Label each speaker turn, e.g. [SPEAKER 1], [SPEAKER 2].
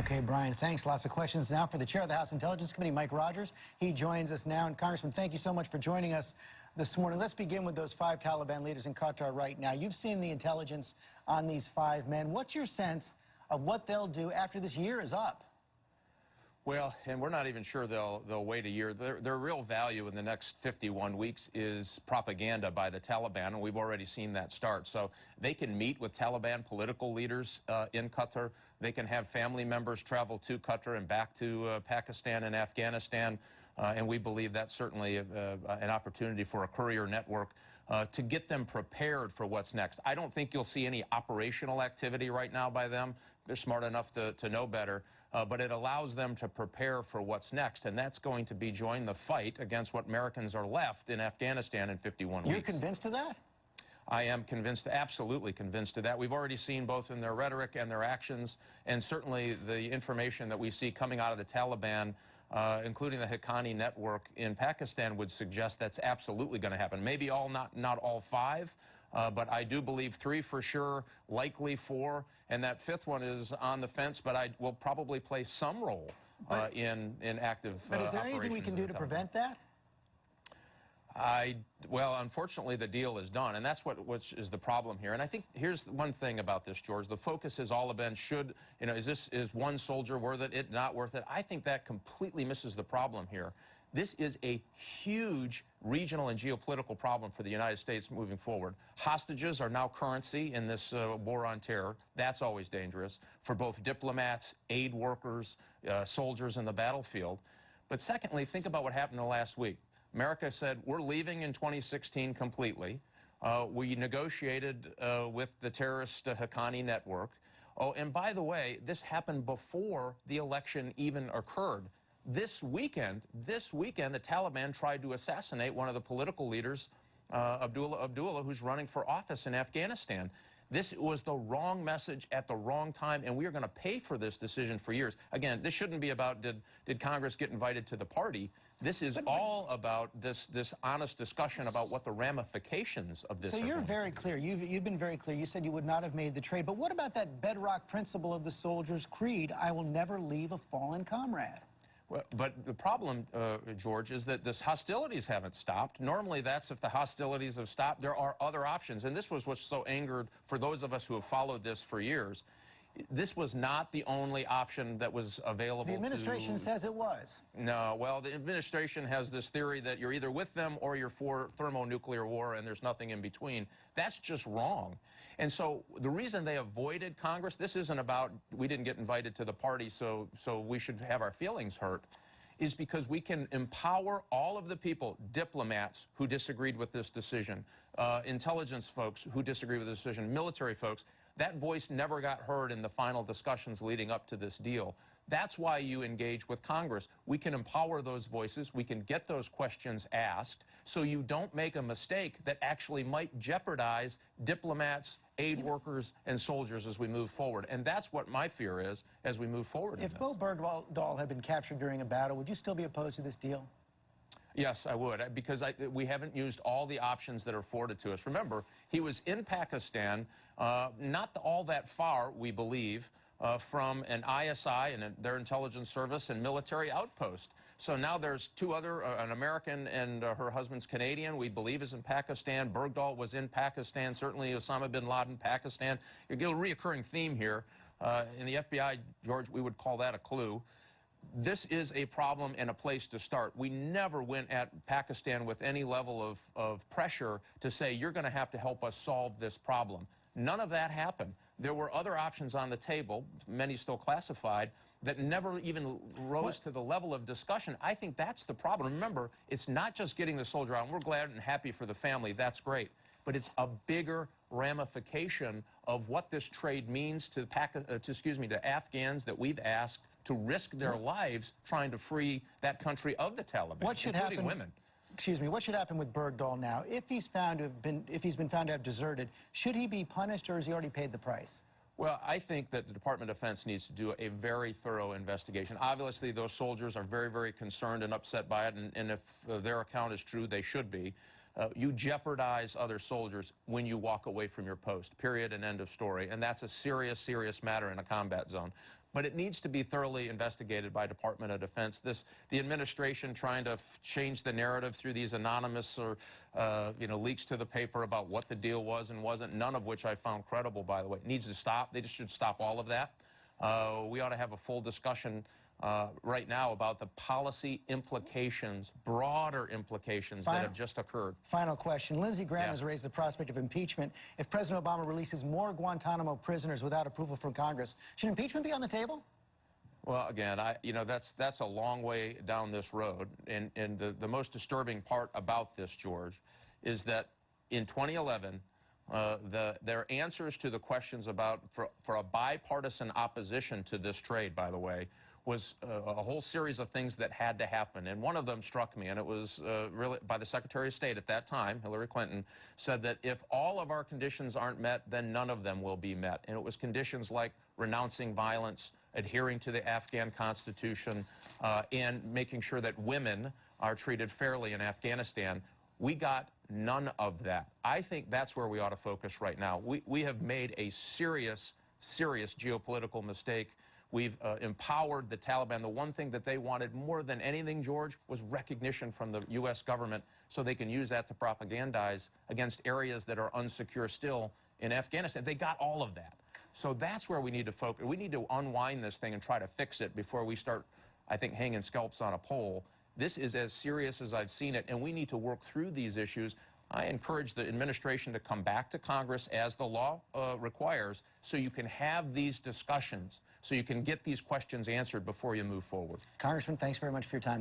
[SPEAKER 1] Okay, Brian, thanks. Lots of questions now for the chair of the House Intelligence Committee, Mike Rogers. He joins us now. And Congressman, thank you so much for joining us this morning. Let's begin with those 5 Taliban leaders in Qatar right now. You've seen the intelligence on these 5 men. What's your sense of what they'll do after this year is up?
[SPEAKER 2] Well, and we're not even sure they'll wait a year. Their real value in the next 51 weeks is propaganda by the Taliban, and we've already seen that start. So they can meet with Taliban political leaders in Qatar. They can have family members travel to Qatar and back to Pakistan and Afghanistan. And we believe that's certainly an opportunity for a courier network to get them prepared for what's next. I don't think you'll see any operational activity right now by them. They're smart enough to know better. But it allows them to prepare for what's next, and that's going to be join the fight against what Americans are left in Afghanistan in 51 weeks.
[SPEAKER 1] You're convinced of that?
[SPEAKER 2] I am convinced, absolutely convinced of that. We've already seen both in their rhetoric and their actions, and certainly the information that we see coming out of the Taliban, including the Haqqani network in Pakistan, would suggest that's absolutely going to happen. Maybe not all 5, but I do believe 3 for sure, likely 4, and that 5th one is on the fence, but I will probably play some role in active
[SPEAKER 1] But is there anything we can do to prevent that?
[SPEAKER 2] Well, unfortunately, the deal is done, and that's which is the problem here. And I think here's one thing about this, George. The focus has all been, is one soldier worth it, not worth it? I think that completely misses the problem here. This is a huge regional and geopolitical problem for the United States moving forward. Hostages are now currency in this war on terror. That's always dangerous for both diplomats, aid workers, soldiers in the battlefield. But secondly, think about what happened the last week. America said, we're leaving in 2016 completely. We negotiated with the terrorist Haqqani network. Oh, and by the way, this happened before the election even occurred. This weekend, the Taliban tried to assassinate one of the political leaders, Abdullah, who's running for office in Afghanistan. This was the wrong message at the wrong time, and we are going to pay for this decision for years. Again, this shouldn't be about did Congress get invited to the party. This is all about this honest discussion about what the ramifications of this are.
[SPEAKER 1] So you're very clear. You've been very clear. You said you would not have made the trade. But what about that bedrock principle of the soldier's creed, I will never leave a fallen comrade?
[SPEAKER 2] Well, but the problem, George, is that this hostilities haven't stopped. Normally, that's if the hostilities have stopped. There are other options, and this was what's so angered for those of us who have followed this for years. This was not the only option that was available.
[SPEAKER 1] The administration says it was.
[SPEAKER 2] No, well, the administration has this theory that you're either with them or you're for thermonuclear war, and there's nothing in between. That's just wrong. And so the reason they avoided Congress, this isn't about we didn't get invited to the party, so we should have our feelings hurt, is because we can empower all of the people, diplomats who disagreed with this decision, intelligence folks who disagreed with the decision, military folks. That voice never got heard in the final discussions leading up to this deal. That's why you engage with Congress. We can empower those voices. We can get those questions asked so you don't make a mistake that actually might jeopardize diplomats, aid workers, and soldiers as we move forward. And that's what my fear is as we move forward.
[SPEAKER 1] If Bo Bergdahl had been captured during a battle, would you still be opposed to this deal?
[SPEAKER 2] Yes, I would, because we haven't used all the options that are afforded to us. Remember, he was in Pakistan, not all that far, we believe, from an ISI and their intelligence service and military outpost. So now there's 2 other, an American and her husband's Canadian, we believe is in Pakistan. Bergdahl was in Pakistan, certainly Osama bin Laden, Pakistan. You get a reoccurring theme here. In the FBI, George, we would call that a clue. This is a problem and a place to start. We never went at Pakistan with any level of pressure to say, you're going to have to help us solve this problem. None of that happened. There were other options on the table, many still classified, that never even rose to the level of discussion. I think that's the problem. Remember, it's not just getting the soldier out, and we're glad and happy for the family. That's great. But it's a bigger ramification of what this trade means to Afghans that we've asked to risk their lives trying to free that country of the Taliban,
[SPEAKER 1] what should
[SPEAKER 2] including
[SPEAKER 1] happen,
[SPEAKER 2] women.
[SPEAKER 1] Excuse me, what should happen with Bergdahl now? If he's been found to have deserted, should he be punished or has he already paid the price?
[SPEAKER 2] Well, I think that the Department of Defense needs to do a very thorough investigation. Obviously, those soldiers are very, very concerned and upset by it, and if their account is true, they should be. You jeopardize other soldiers when you walk away from your post, period and end of story. And that's a serious, serious matter in a combat zone. but it needs to be thoroughly investigated by Department of Defense. The administration trying to change the narrative through these anonymous or leaks to the paper about what the deal was and wasn't, none of which I found credible, by the way. It needs to stop. They just should stop all of that. We ought to have a full discussion right now about the policy implications, broader implications that have just occurred.
[SPEAKER 1] Final question. Lindsey Graham has raised the prospect of impeachment. If President Obama releases more Guantanamo prisoners without approval from Congress, should impeachment be on the table?
[SPEAKER 2] Well, again, that's a long way down this road. And the most disturbing part about this, George, is that in 2011, their answers to the questions about, for a bipartisan opposition to this trade, by the way, was a whole series of things that had to happen. And one of them struck me, and it was really by the Secretary of State at that time, Hillary Clinton, said that if all of our conditions aren't met, then none of them will be met. And it was conditions like renouncing violence, adhering to the Afghan Constitution, and making sure that women are treated fairly in Afghanistan. We got none of that. I think that's where we ought to focus right now. We have made a serious, serious geopolitical mistake. We've empowered the Taliban. The one thing that they wanted more than anything, George, was recognition from the U.S. government so they can use that to propagandize against areas that are unsecure still in Afghanistan. They got all of that. So that's where we need to focus. We need to unwind this thing and try to fix it before we start, I think, hanging scalps on a pole. This is as serious as I've seen it, and we need to work through these issues. I encourage the administration to come back to Congress as the law requires so you can have these discussions, so you can get these questions answered before you move forward.
[SPEAKER 1] Congressman, thanks very much for your time.